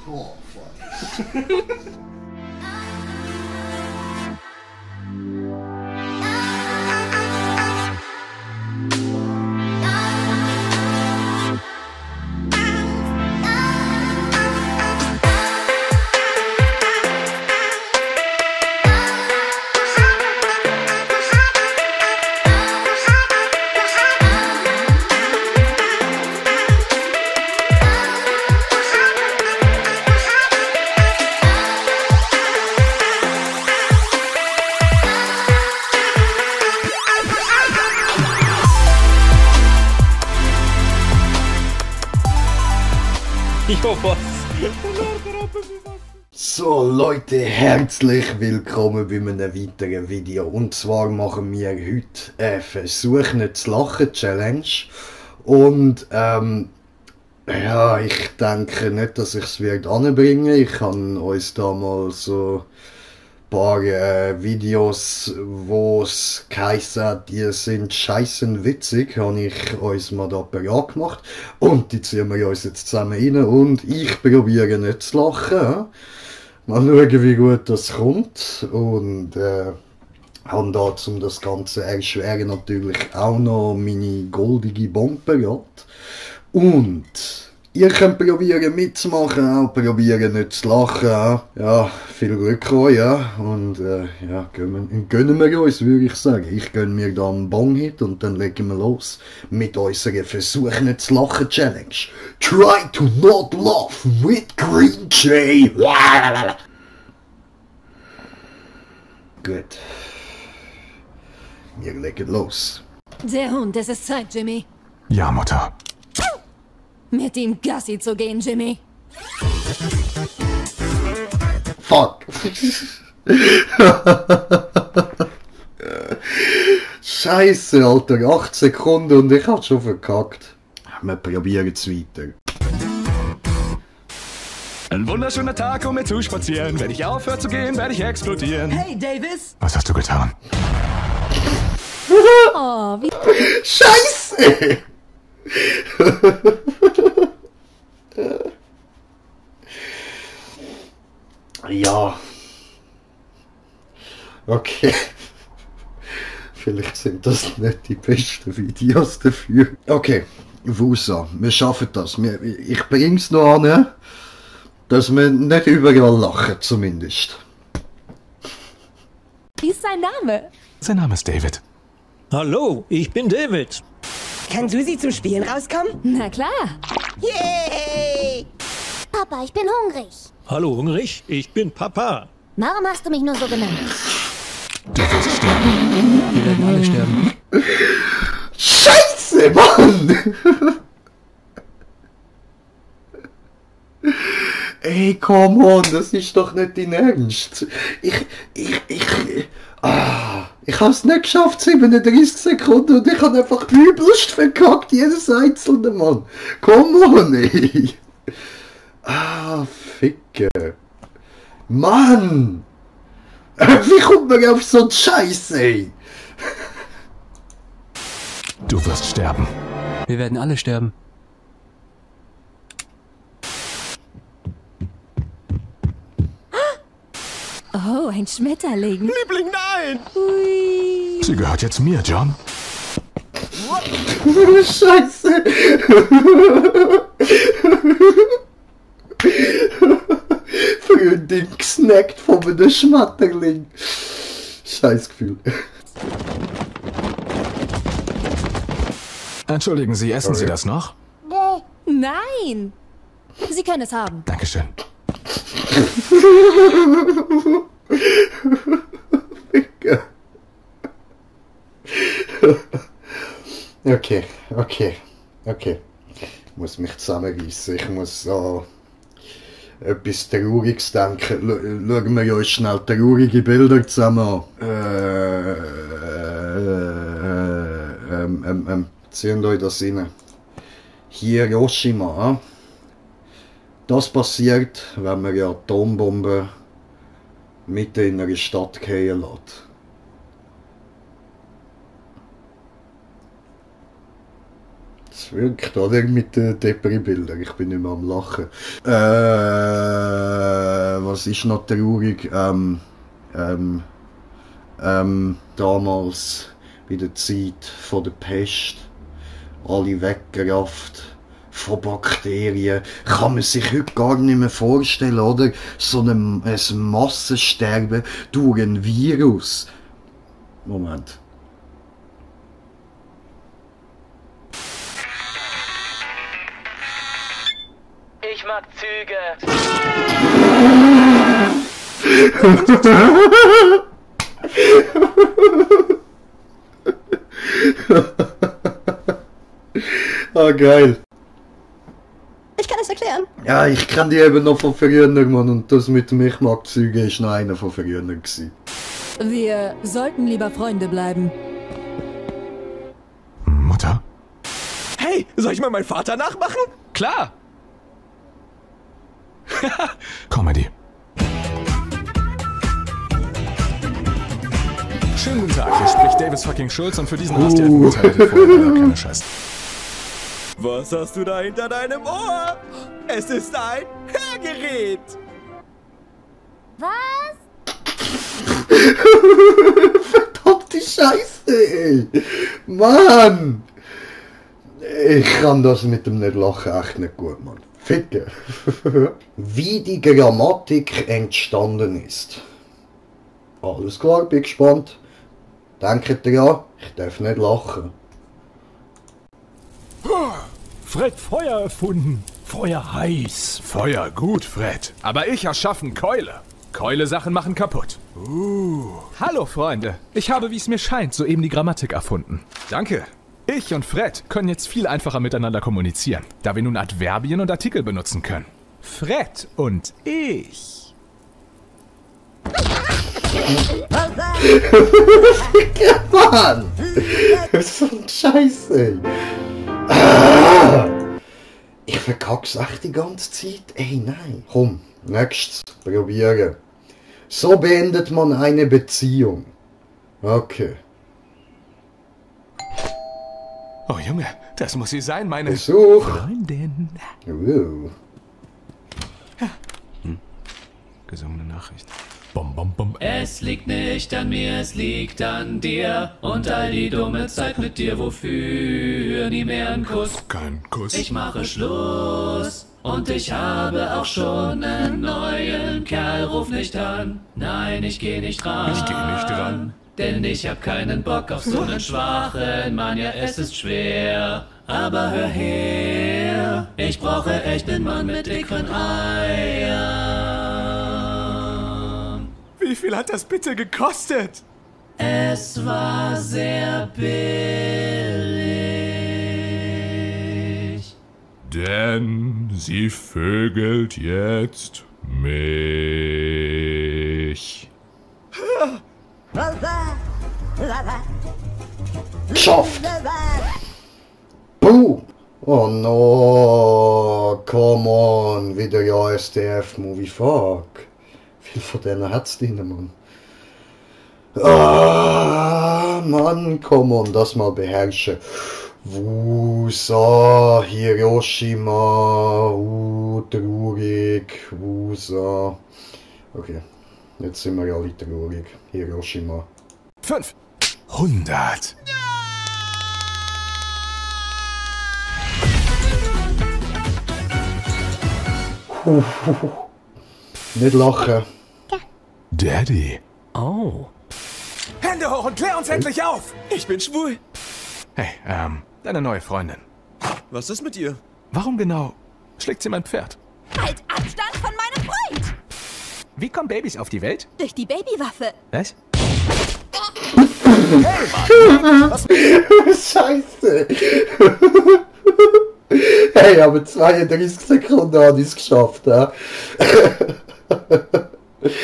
Oh, fuck. Jo, was? So Leute, herzlich willkommen bei einem weiteren Video. Und zwar machen wir heute eine Versuch nicht zu lachen Challenge. Und ja, ich denke nicht, dass ich es anbringen werde. Ich habe uns da mal so ein paar Videos, wo es geheißen hat, die sind scheissend witzig, habe ich uns mal da parat gemacht. Und die ziehen wir uns jetzt zusammen rein und ich probiere nicht zu lachen. Mal schauen, wie gut das kommt. Und habe da, um das Ganze erschweren, natürlich auch noch meine goldige Bombe parat. Und ihr könnt probieren mitzumachen, auch probieren nicht zu lachen. Ja, viel Glück euch, ja. Und ja, gönnen wir uns, würde ich sagen. Ich gönne mir da einen Bong-Hit und dann legen wir los mit unserer Versuch nicht zu lachen Challenge. Try to not laugh with Green Jay. Gut. Wir legen los. Der Hund, es ist Zeit, Jimmy. Ja, Mutter. Mit ihm Gassi zu gehen, Jimmy. Fuck. Scheiße, Alter. 8 Sekunden und ich hab schon verkackt. Wir probieren es weiter. Ein wunderschöner Tag, um mit zu spazieren. Wenn ich aufhöre zu gehen, werde ich explodieren. Hey, Davis! Was hast du getan? Oh, wie... Scheiße! Ja. Okay. Vielleicht sind das nicht die besten Videos dafür. Okay, Wusa, wir schaffen das. Ich bring's noch an, dass wir nicht überall lachen, zumindest. Wie ist sein Name? Sein Name ist David. Hallo, ich bin David. Kann Susi zum Spielen rauskommen? Na klar. Yay! Papa, ich bin hungrig. Hallo, hungrig? Ich bin Papa. Warum hast du mich nur so genannt? Du wirst sterben. Wir werden alle sterben. Scheiße, Mann! Ey, come on, das ist doch nicht dein Ernst. Ich hab's nicht geschafft, 37 Sekunden und ich hab einfach übelst verkackt, jedes einzelne Mann. Come on, ey. Ficke. Mann! Wie kommt man auf so einen Scheiß, ey? Du wirst sterben. Wir werden alle sterben. Oh, ein Schmetterling. Liebling, nein! Hui. Sie gehört jetzt mir, John. Scheiße! Freundin gesnackt von einem Schmetterling. Scheiß Gefühl. Entschuldigen Sie, essen Sie Sorry. das noch? Nein. Sie können es haben. Dankeschön. Okay. Ich muss mich zusammenreißen. Ich muss an etwas Trauriges denken. Schauen wir uns schnell traurige Bilder zusammen an. Zieht euch das rein. Hiroshima. Das passiert, wenn man eine Atombombe mitten in einer Stadt fallen lässt. Das es wirkt, oder? Mit den Depri-Bildern. Ich bin nicht mehr am Lachen. Was ist noch traurig? Damals bei der Zeit von der Pest. Alle weggerafft. Von Bakterien. Kann man sich heute gar nicht mehr vorstellen, oder? So ein Massensterben durch ein Virus. Moment. Ich mag Züge. Ah, geil. Ich kann es erklären. Ja, ich kenne die eben noch von früher, Mann. Und das mit dem Ich mag Züge ist noch einer von früher gewesen. Wir sollten lieber Freunde bleiben. Mutter? Hey, soll ich mal meinen Vater nachmachen? Klar! Comedy. Schönen guten Tag, hier spricht Davis fucking Schulz und für diesen hast du ja vorher keine Scheiße. Was hast du da hinter deinem Ohr? Es ist ein Hörgerät. Was? Verdammte Scheiße, ey! Mann! Ich kann das mit dem Nicht-Lachen echt nicht gut, Mann. Ficke! Wie die Grammatik entstanden ist. Alles klar, bin gespannt. Denkt dran, ich darf nicht lachen. Fred Feuer erfunden. Feuer heiß. Feuer gut, Fred. Aber ich erschaffen Keule. Keule-Sachen machen kaputt. Hallo, Freunde. Ich habe, wie es mir scheint, soeben die Grammatik erfunden. Danke. Ich und Fred können jetzt viel einfacher miteinander kommunizieren, da wir nun Adverbien und Artikel benutzen können. Fred und ich. Mann! So ein Scheiße! Ich verkack's echt die ganze Zeit. Ey, nein. Komm, nächstes. Probieren. So beendet man eine Beziehung. Okay. Oh Junge, das muss sie sein, meine Besuch. Freundin. Gesungene Nachricht. Bom, bom, bom. Es liegt nicht an mir, es liegt an dir. Und all die dumme Zeit mit dir, wofür nie mehr ein Kuss. Kein Kuss. Ich mache Schluss. Und ich habe auch schon einen neuen Kerl, ruf nicht an. Nein, ich geh nicht ran. Ich geh nicht ran. Denn ich hab keinen Bock auf so einen schwachen Mann, ja es ist schwer. Aber hör her, ich brauche echt einen Mann mit dickeren Eiern. Wie viel hat das bitte gekostet? Es war sehr billig. Denn sie vögelt jetzt mich. Geschafft! Boom! Oh no! Come on! Wieder ja SDF-Movie, fuck! Wie viel von denen hat's drin, Mann? Ah, Mann, come on, das mal beherrschen. Wusa, Hiroshima, traurig, Wusa. Okay, jetzt sind wir alle traurig. Hiroshima. 500. Nicht lachen. Daddy. Oh. Hände hoch und klär uns endlich auf! Ich bin schwul. Hey, deine neue Freundin. Was ist mit ihr? Warum genau schlägt sie mein Pferd? Halt Abstand von meinem Freund! Wie kommen Babys auf die Welt? Durch die Babywaffe. Was? Scheiße! Hey, aber 32 Sekunden habe ich es geschafft, ja?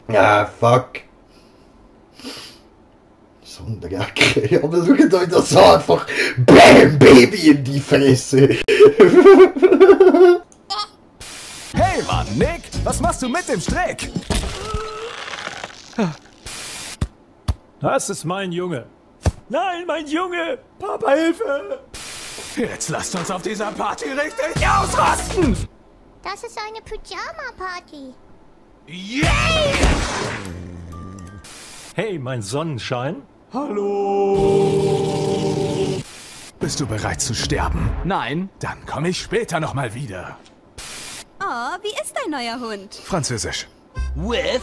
Ah, fuck. So ein Dreck. Aber schaut euch das an, einfach BAM, Baby in die Fresse. Hey Mann, Nick, was machst du mit dem Strick? Das ist mein Junge. Nein, mein Junge! Papa, Hilfe! Jetzt lasst uns auf dieser Party richtig ausrasten! Das ist eine Pyjama-Party. Yay! Hey, mein Sonnenschein. Hallo! Bist du bereit zu sterben? Nein? Dann komme ich später nochmal wieder. Oh, wie ist dein neuer Hund? Französisch. With?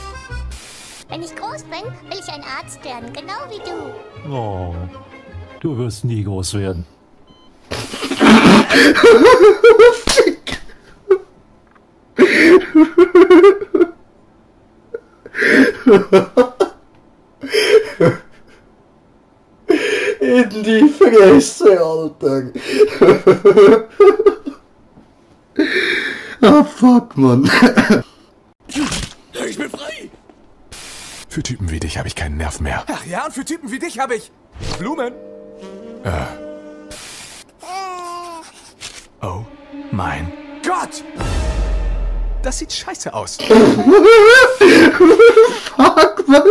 Wenn ich groß bin, will ich ein Arzt werden, genau wie du. Oh, du wirst nie groß werden. In die Fresse, Alter. Ah, fuck, Mann. Ich bin frei. Für Typen wie dich habe ich keinen Nerv mehr. Ach ja, und für Typen wie dich habe ich Blumen. Oh mein Gott! Das sieht scheiße aus. Fuck, Mann.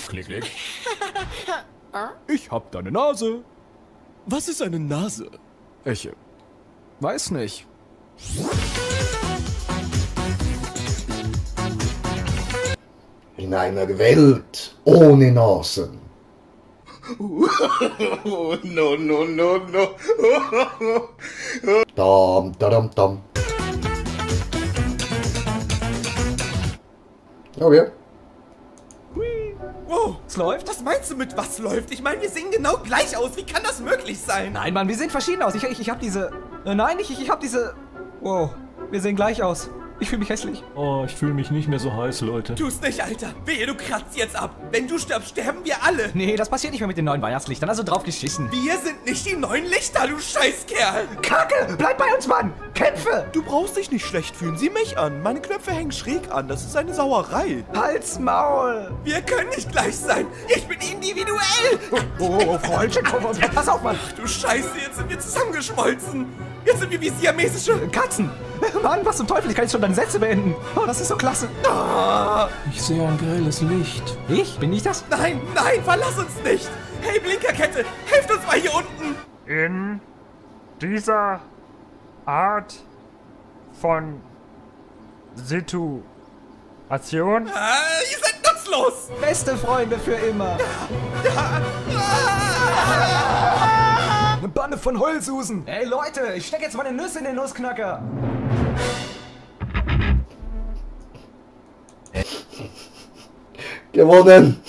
Klick, klick. Ich hab deine Nase. Was ist eine Nase? Ich weiß nicht. In einer Welt ohne Nasen. Oh, no, no, no, no. Dam, dam, dam. Okay. Wow, es läuft? Was meinst du mit was läuft? Ich meine, wir sehen genau gleich aus. Wie kann das möglich sein? Nein, Mann, wir sehen verschieden aus. Ich hab diese... nein, ich hab diese... Wow, wir sehen gleich aus. Ich fühle mich hässlich. Oh, ich fühle mich nicht mehr so heiß, Leute. Tu's nicht, Alter. Wehe, du kratzt jetzt ab. Wenn du stirbst, sterben wir alle. Nee, das passiert nicht mehr mit den neuen Weihnachtslichtern, also drauf geschissen. Wir sind nicht die neuen Lichter, du Scheißkerl. Kacke, bleib bei uns, Mann. Kämpfe. Du brauchst dich nicht schlecht fühlen. Sieh mich an. Meine Knöpfe hängen schräg an. Das ist eine Sauerei. Halt's Maul. Wir können nicht gleich sein. Ich bin individuell. Oh, Freundchen, pass auf, Mann. Ach du Scheiße, jetzt sind wir zusammengeschmolzen. Jetzt sind wir wie siamesische Katzen. Mann, was zum Teufel, ich kann jetzt schon deine Sätze beenden. Oh, das ist so klasse. Ah. Ich sehe ein grelles Licht. Ich? Bin ich das? Nein, nein, verlass uns nicht. Hey, Blinkerkette, helft uns mal hier unten. In dieser Art von Situation? Ihr seid nutzlos. Beste Freunde für immer. Eine Bande von Heulsusen. Ey, Leute, ich steck jetzt meine Nüsse in den Nussknacker. Gewonnen!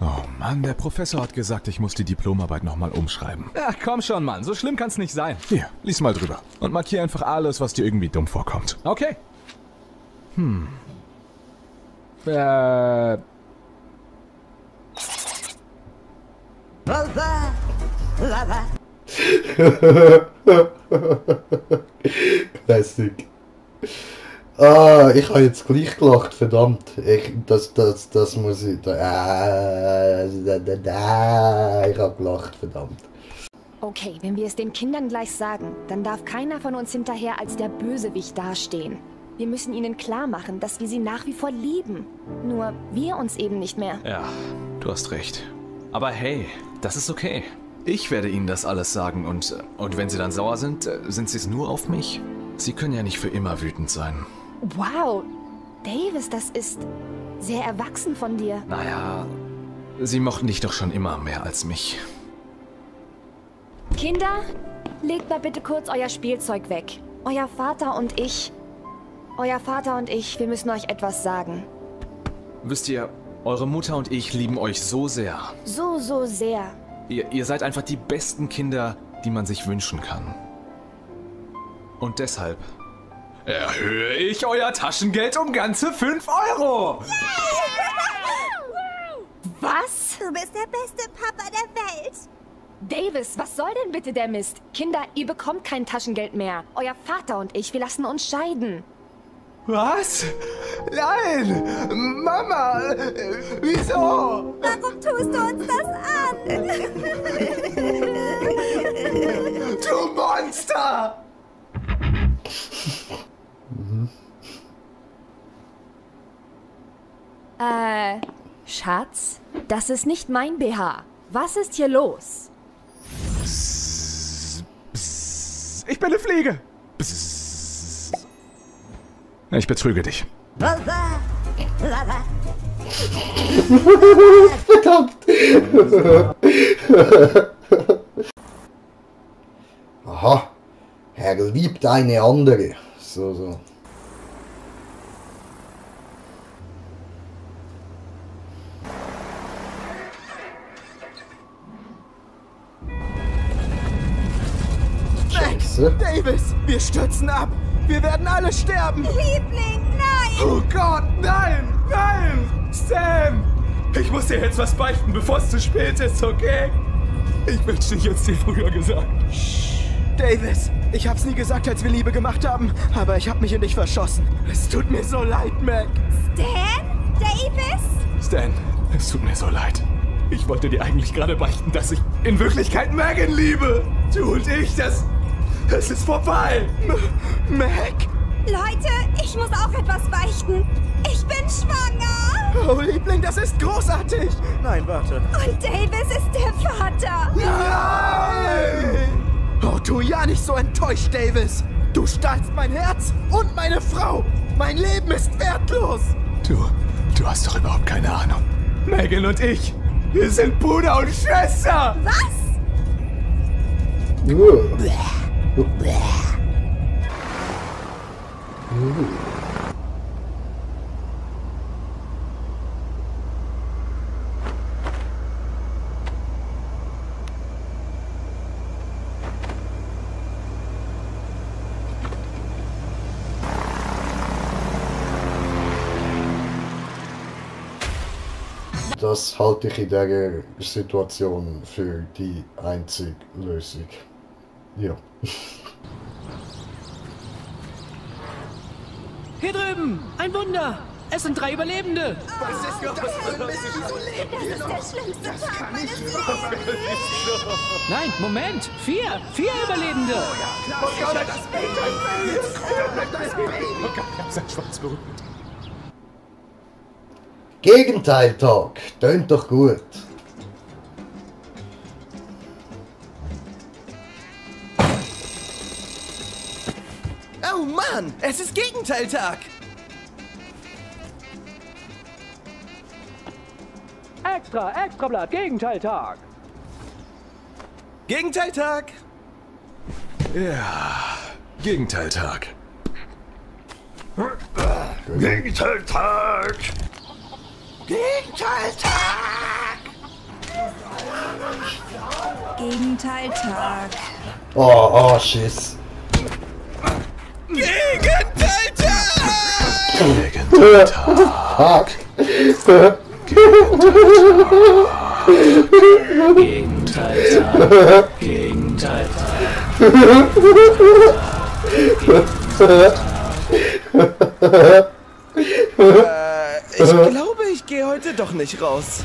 Oh Mann, der Professor hat gesagt, ich muss die Diplomarbeit nochmal umschreiben. Ach komm schon, Mann, so schlimm kann's nicht sein. Hier, lies mal drüber. Und markier einfach alles, was dir irgendwie dumm vorkommt. Okay. Classic. Ah, ich habe jetzt gleich gelacht, verdammt. Das muss ich... ich habe gelacht, verdammt. Okay, wenn wir es den Kindern gleich sagen, dann darf keiner von uns hinterher als der Bösewicht dastehen. Wir müssen ihnen klar machen, dass wir sie nach wie vor lieben. Nur wir uns eben nicht mehr. Ja, du hast recht. Aber hey, das ist okay. Ich werde ihnen das alles sagen und wenn sie dann sauer sind, sind sie es nur auf mich. Sie können ja nicht für immer wütend sein. Wow, Davis, das ist sehr erwachsen von dir. Naja, sie mochten dich doch schon immer mehr als mich. Kinder, legt mal bitte kurz euer Spielzeug weg. Euer Vater und ich, wir müssen euch etwas sagen. Wisst ihr, eure Mutter und ich lieben euch so sehr. So, so sehr. Ihr seid einfach die besten Kinder, die man sich wünschen kann. Und deshalb erhöhe ich euer Taschengeld um ganze 5 €. Was? Du bist der beste Papa der Welt. Davis, was soll denn bitte der Mist? Kinder, ihr bekommt kein Taschengeld mehr. Euer Vater und ich, wir lassen uns scheiden. Was? Nein! Mama! Wieso? Warum tust du uns das an? Du Monster! Schatz, das ist nicht mein BH. Was ist hier los? Ich bin eine Fliege. Ich betrüge dich. Verdammt! Aha, er liebt eine andere. So. Scheiße. Davis, wir stürzen ab. Wir werden alle sterben. Liebling, nein! Oh Gott, nein! Nein! Sam! Ich muss dir jetzt was beichten, bevor es zu spät ist, okay? Ich wünschte, ich hätte es dir früher gesagt. Davis, ich hab's nie gesagt, als wir Liebe gemacht haben, aber ich hab mich in dich verschossen. Es tut mir so leid, Mac. Stan? Davis? Stan, es tut mir so leid. Ich wollte dir eigentlich gerade beichten, dass ich in Wirklichkeit Megan liebe. Du und ich, das ist vorbei. Mac? Leute, ich muss auch etwas beichten. Ich bin schwanger. Oh, Liebling, das ist großartig. Nein, warte. Und Davis ist der Vater. Nein! Oh, tu ja nicht so enttäuscht, Davis. Du stahlst mein Herz und meine Frau. Mein Leben ist wertlos. Du hast doch überhaupt keine Ahnung. Megan und ich, wir sind Bruder und Schwester. Was? Das halte ich in dieser Situation für die einzige Lösung. Ja. Hier drüben! Ein Wunder! Es sind 3 Überlebende! Was ist los? Wieso leben wir noch? Das kann nicht wahr sein. Nein, Moment! 4 Überlebende! Oh Gott, das Baby! Jetzt kommt das Baby! Oh Gott, ich hab seinen Schwanz berührt. Gegenteiltag, tönt doch gut. Oh Mann, es ist Gegenteiltag! Extrablatt, Gegenteiltag! Gegenteiltag! Ja, Gegenteiltag. Gegenteiltag! Gegenteiltag! Gegenteiltag. Oh, Schiss. Gegenteiltag! Gegenteiltag. Ich glaube, ich gehe heute doch nicht raus.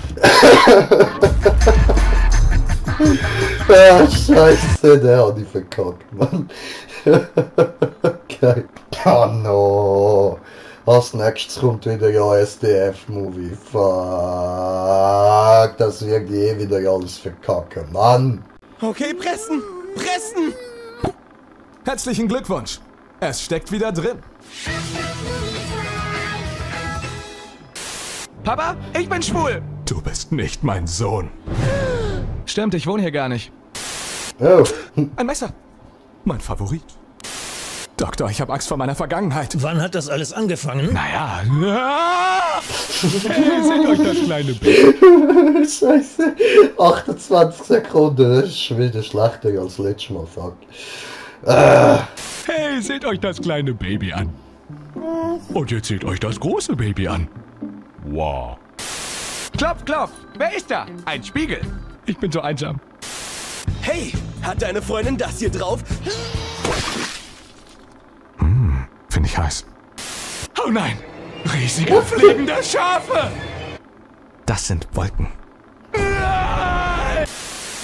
Ah, Scheiße, der hat die verkackt, Mann. Okay. Oh no. Als nächstes kommt wieder ein SDF-Movie. Fuck, das wird wieder alles verkacken, Mann. Okay, pressen! Pressen! Herzlichen Glückwunsch. Es steckt wieder drin. Papa, ich bin schwul! Du bist nicht mein Sohn. Stimmt, ich wohne hier gar nicht. Oh. Ein Messer. Mein Favorit. Doktor, ich habe Angst vor meiner Vergangenheit. Wann hat das alles angefangen? Naja. Hey, seht euch das kleine Baby. Scheiße. 28 Sekunden, das ist schon wieder schlechter als letztes Mal, fuck. Hey, seht euch das kleine Baby an. Und jetzt seht euch das große Baby an. Wow. Klopf, klopf! Wer ist da? Ein Spiegel! Ich bin so einsam. Hey, hat deine Freundin das hier drauf? Finde ich heiß. Oh nein! Riesige fliegende Schafe! Das sind Wolken.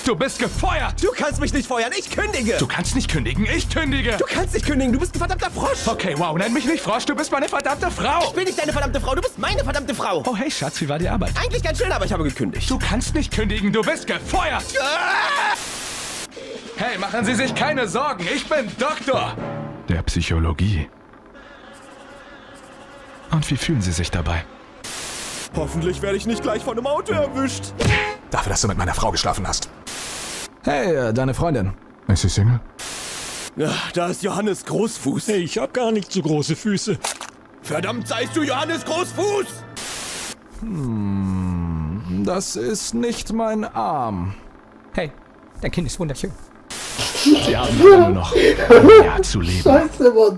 Du bist gefeuert! Du kannst mich nicht feuern, ich kündige! Du kannst nicht kündigen, ich kündige! Du kannst nicht kündigen, du bist ein verdammter Frosch! Okay, wow, nenn mich nicht Frosch, du bist meine verdammte Frau! Ich bin nicht deine verdammte Frau, du bist meine verdammte Frau! Oh hey Schatz, wie war die Arbeit? Eigentlich ganz schön, aber ich habe gekündigt. Du kannst nicht kündigen, du bist gefeuert! Hey, machen Sie sich keine Sorgen, ich bin Doktor der Psychologie. Und wie fühlen Sie sich dabei? Hoffentlich werde ich nicht gleich von einem Auto erwischt. Dafür, dass du mit meiner Frau geschlafen hast. Hey, deine Freundin. Ist sie Single? Ja, da ist Johannes Großfuß. Hey, ich hab gar nicht so große Füße. Verdammt, seist du Johannes Großfuß? Das ist nicht mein Arm. Hey, dein Kind ist wunderschön. Sie haben nur noch ein Jahr zu leben. Scheiße, Mann.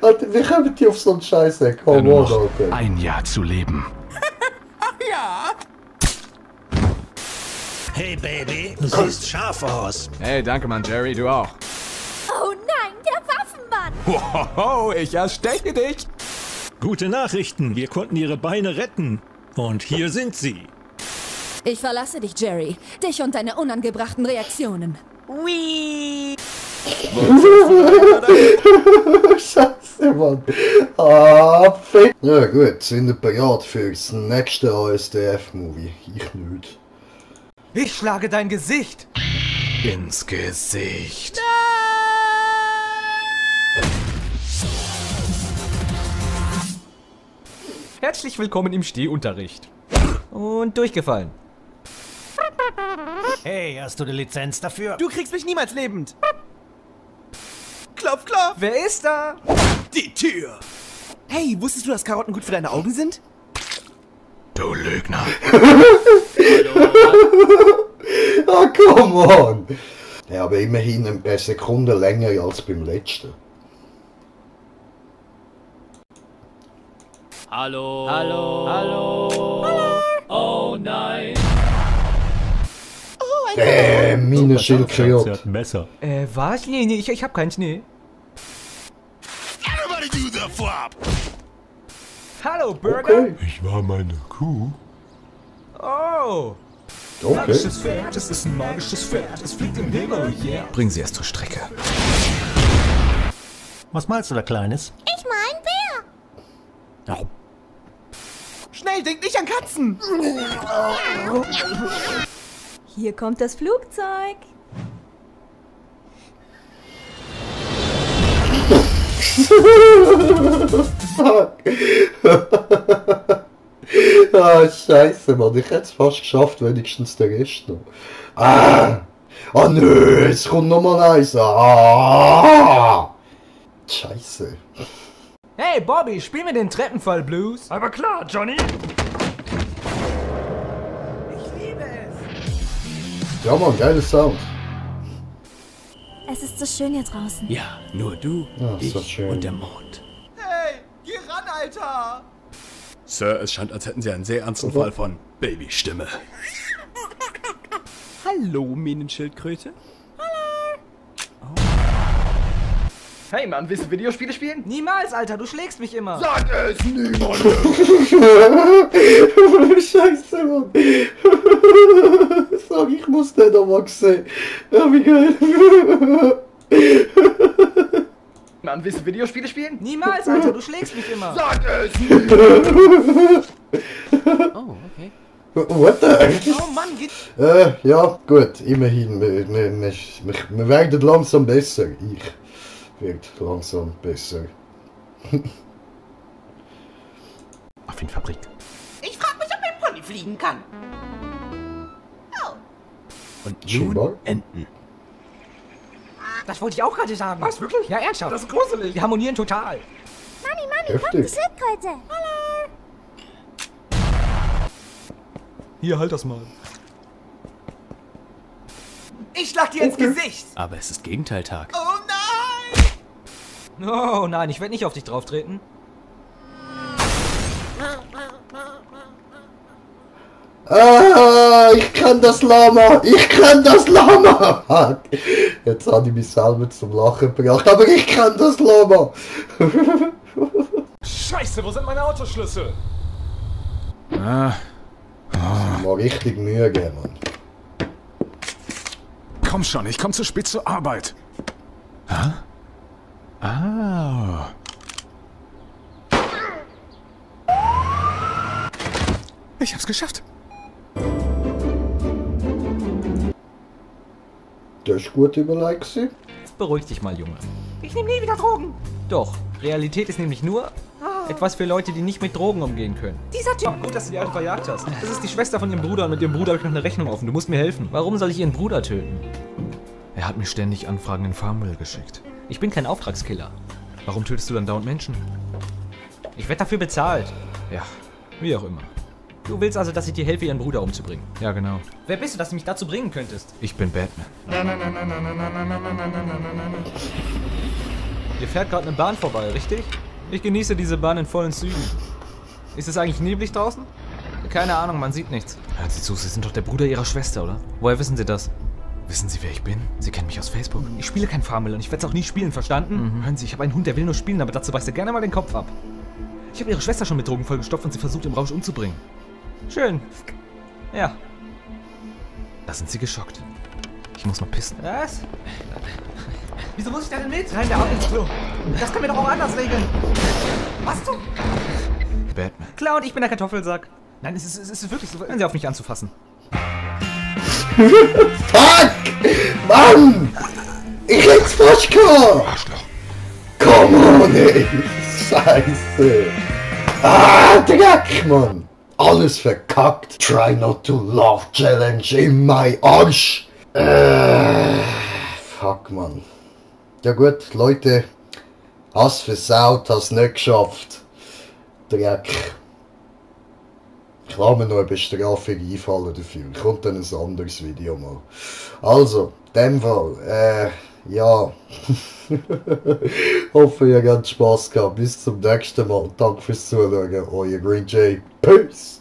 Alter, wie kommen die auf so einen Scheiße? Komm, Nur noch Alter. ein Jahr zu leben. Ach ja. Hey, Baby, du siehst scharf aus. Hey, danke, Mann, Jerry, du auch. Oh nein, der Waffenmann! Hohoho, ich ersteche dich. Gute Nachrichten, wir konnten ihre Beine retten. Und hier sind sie. Ich verlasse dich, Jerry. Dich und deine unangebrachten Reaktionen. Whee! Scheiße, Mann. Ah, fick. Ja gut, sind wir bereit fürs nächste ASDF-Movie? Ich nicht. Ich schlage dein Gesicht. Ins Gesicht. Herzlich willkommen im Stehunterricht. Und durchgefallen. Hey, hast du eine Lizenz dafür? Du kriegst mich niemals lebend. Klopf, klopf. Wer ist da? Die Tür. Hey, wusstest du, dass Karotten gut für deine Augen sind? Du Lügner. Ah, come on. Ja, aber immerhin eine Sekunde länger als beim letzten. Hallo. Hallo. Hallo. Oh nein. Meine Schildkröte. hat ein Messer. Was? Nee, ich hab keins, nee. Everybody do the flop. Hallo, Burger. Okay. Ich war meine Kuh. Oh. Okay. Magisches Pferd, es ist ein magisches Pferd, es fliegt im Himmel, yeah. Bring sie erst zur Strecke. Was meinst du da, Kleines? Ich mein Bär. Oh. Schnell, denk nicht an Katzen. Hier kommt das Flugzeug. Ah, scheiße, Mann. Ich hätte es fast geschafft, wenigstens der Rest noch. Ah! Ah, nö, es kommt nochmal eins. Ah! Scheiße. Hey, Bobby, spiel mir den Treppenfall Blues. Aber klar, Johnny. Ich liebe es. Ja, Mann, geiler Sound. Es ist so schön hier draußen. Ja, nur du, Ja, ist ich das schön. und der Mond. Hey, geh ran, Alter. Sir, es scheint, als hätten Sie einen sehr ernsten Fall von Babystimme. Hallo, Minenschildkröte. Hey, Mann, willst du Videospiele spielen? Niemals, Alter, du schlägst mich immer. Sag es niemandem. Scheiße, Mann. Sag, ich muss den noch mal sehen. Ja, wie geil. Mann, willst du Videospiele spielen? Niemals, Alter, du schlägst mich immer. Sag es niemandem. Oh, okay. What the heck? Oh Mann, geht... Ja, gut, immerhin. Wir werden langsam besser. Ich werde langsam besser. Affenfabrik. Ich frag mich, ob mein Pony fliegen kann. Oh. Und Scheinbar. nun Enten. Das wollte ich auch gerade sagen. Was, wirklich? Ja, ernsthaft. Das ist gruselig. Wir harmonieren total. Mami, kommt die Heftig. Schildkröte. Hier, halt das mal. Ich schlag dir ins Gesicht. Aber es ist Gegenteiltag. Oh nein. Oh nein, ich werde nicht auf dich drauf treten. Ah, ich kann das Lama! Ich kann das Lama! Jetzt habe ich mich selber zum Lachen gebracht, aber ich kann das Lama! Scheiße, wo sind meine Autoschlüssel? Ah. Mal richtig Mühe geben, Mann. Komm schon, ich komm zu spät zur Arbeit. Hä? Ah. Ich hab's geschafft. Das ist gut überlegt. Beruhig dich mal, Junge. Ich nehme nie wieder Drogen. Doch, Realität ist nämlich nur etwas für Leute, die nicht mit Drogen umgehen können. Dieser Typ... Gut, dass du die Alte verjagt hast. Das ist die Schwester von ihrem Bruder und mit ihrem Bruder habe ich noch eine Rechnung offen. Du musst mir helfen. Warum soll ich ihren Bruder töten? Er hat mir ständig Anfragen in Farmville geschickt. Ich bin kein Auftragskiller. Warum tötest du dann dauernd Menschen? Ich werde dafür bezahlt. Ja, wie auch immer. Du willst also, dass ich dir helfe, ihren Bruder umzubringen? Ja, genau. Wer bist du, dass du mich dazu bringen könntest? Ich bin Batman. Hier fährt gerade eine Bahn vorbei, richtig? Ich genieße diese Bahn in vollen Zügen. Ist es eigentlich neblig draußen? Keine Ahnung, man sieht nichts. Hört Sie zu, Sie sind doch der Bruder Ihrer Schwester, oder? Woher wissen Sie das? Wissen Sie, wer ich bin? Sie kennen mich aus Facebook. Ich spiele kein Farmville und ich werde es auch nie spielen, verstanden? Hören Sie, ich habe einen Hund, der will nur spielen, aber dazu beißt er gerne mal den Kopf ab. Ich habe Ihre Schwester schon mit Drogen vollgestopft und sie versucht im Rausch umzubringen. Schön. Ja. Da sind Sie geschockt. Ich muss mal pissen. Was? Wieso muss ich da denn mit? Nein, der Ab ins Klo. Das können wir doch auch anders regeln. Was du? Batman. Klar, und ich bin der Kartoffelsack. Nein, es ist wirklich so. Hören Sie auf, mich anzufassen. Fuck! Mann! Ich hätt's fast gehabt! Come on, ey! Scheiße! Ah, Dreck, Mann! Alles verkackt! Try not to laugh challenge in my Arsch! Fuck, Mann. Ja gut, Leute. Hast versaut, hast nicht geschafft. Dreck. Ich lasse mir noch eine Bestrafung einfallen dafür. Kommt dann ein anderes Video mal. Also, in dem Fall, ja. Hoffe, ihr habt Spaß gehabt. Bis zum nächsten Mal. Danke fürs Zuschauen. Euer Green Jay. Peace!